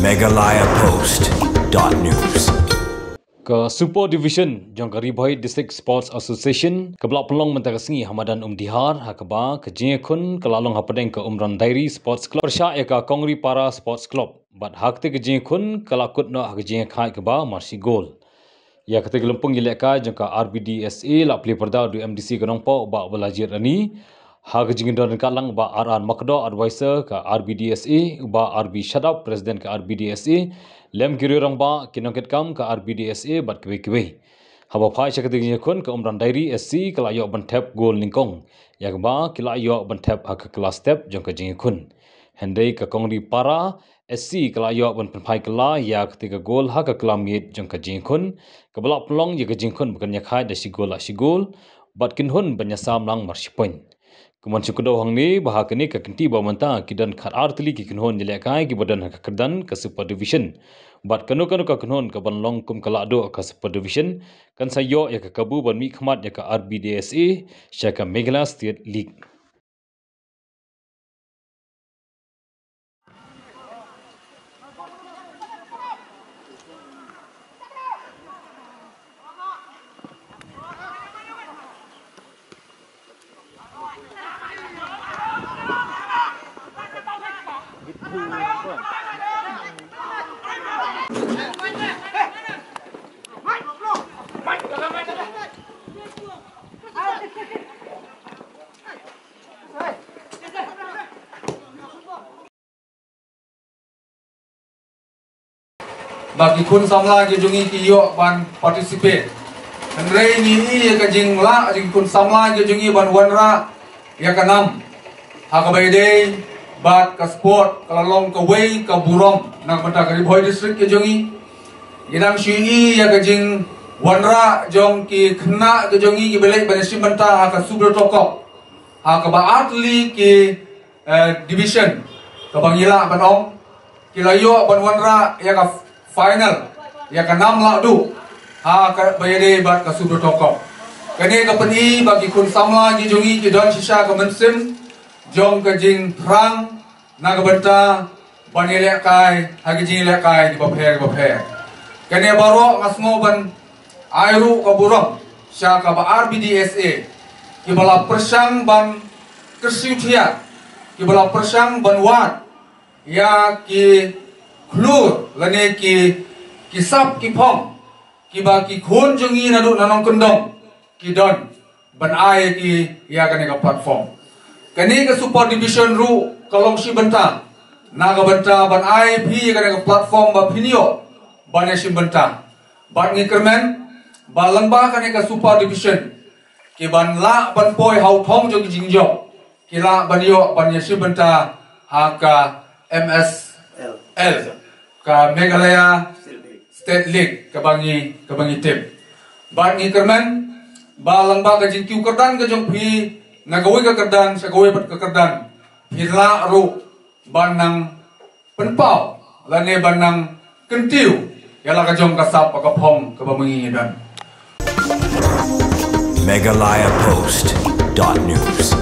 Megalayapost.news. Ke Super Division jong Karibhoi District Sports Association keblak pelong menteresengi Hamadan Dihar hakaba kejingkun kelalong hapadeng ke Umran Dairy Sports Club persya eka Kongri Para Sports Club bat hakte kejingkun kelakut no kejing khai keba marsi gol ya kete gelempung yeleka jong ka RBDSA la pli perda du MDC kenongpo ba belajir ani ha kejing don kalang ba RR Makdo advisor ka RBDSA ba RB Shadap presiden ka RBDSA lem kiri orang ba kinongket kam ke RBDSA bat kwe haba phai chakati kun ke Umran Dairy SC kala yo ban tap gol ningkong yak ba kila yo ban tap ha ke kelas step jong ke jing kun hendai ke Kongri Para SC kala yo ban phai kala ya ketika gol ha ke kelamit jong ke jing kun ke belak pelong ye ke jing kun bukan yakhai da sigol bat kinhun banyasam lang marsipon Keman sukudo hang ni bahak ni ke kenti ba manta kidan khat artli ki kinhon jelekai ki badan ha kedan ke Super Division bat kanu ka kinhon ke banlong kum kala do ke Super Division kan sayo ya ke kabu ban mi khmat ya ke RBDSA syaka Meghalaya State League bagi kun samla ke jungi ki yo ban participate andre ni ya ka jing la jing kun samla ke jungi ban wanra ya ka nam ha ka baide bat ka sport ka long ka wei ka burom nang mata Karibhoi district ke jungi idang shi ya ka jing wanra jong ki khna ke jungi ki belai banesim banta ha ka super tokok ha ka ba atli ki division ka bangila banong ki layo ban wanra ya ka final ya ka nam la du ha ka bayade bat ka super tokok kene ka pani bagi kun samla ji jungi ki don shisha ka mensim jong ka jing prang na ka banta banile kai ha ki jing le kai di bapher kene baro ngasmo ban airu ka burong sha ka ba RBDSA ki bala persang ban kersiutia ki bala persang ban wat ya ki klur lane ki sap ki phong ki ba ki khon jungi na du nanong kendong ki don ban ai ki ya kane ka platform kane ka Super Division ru kalong si benta na ka benta ban ai phi kane ka platform ba phinio ban si benta ban ngi kermen ba lamba kane ka Super Division ki ban la ban poi hau thong jo ki jingjo ki la ban yo ban si benta ha ka MSL ka Meghalaya State League kabangi tim ban ngi kermen ba lamba ka jing kiu kerdan ka jong phi nagawi ka kerdan sa gawi pat ka kerdan hila ru ban nang penpau lane ban nang kentiu yala ka jong ka sap ka phong ka bamangi dan Megalayapost.news.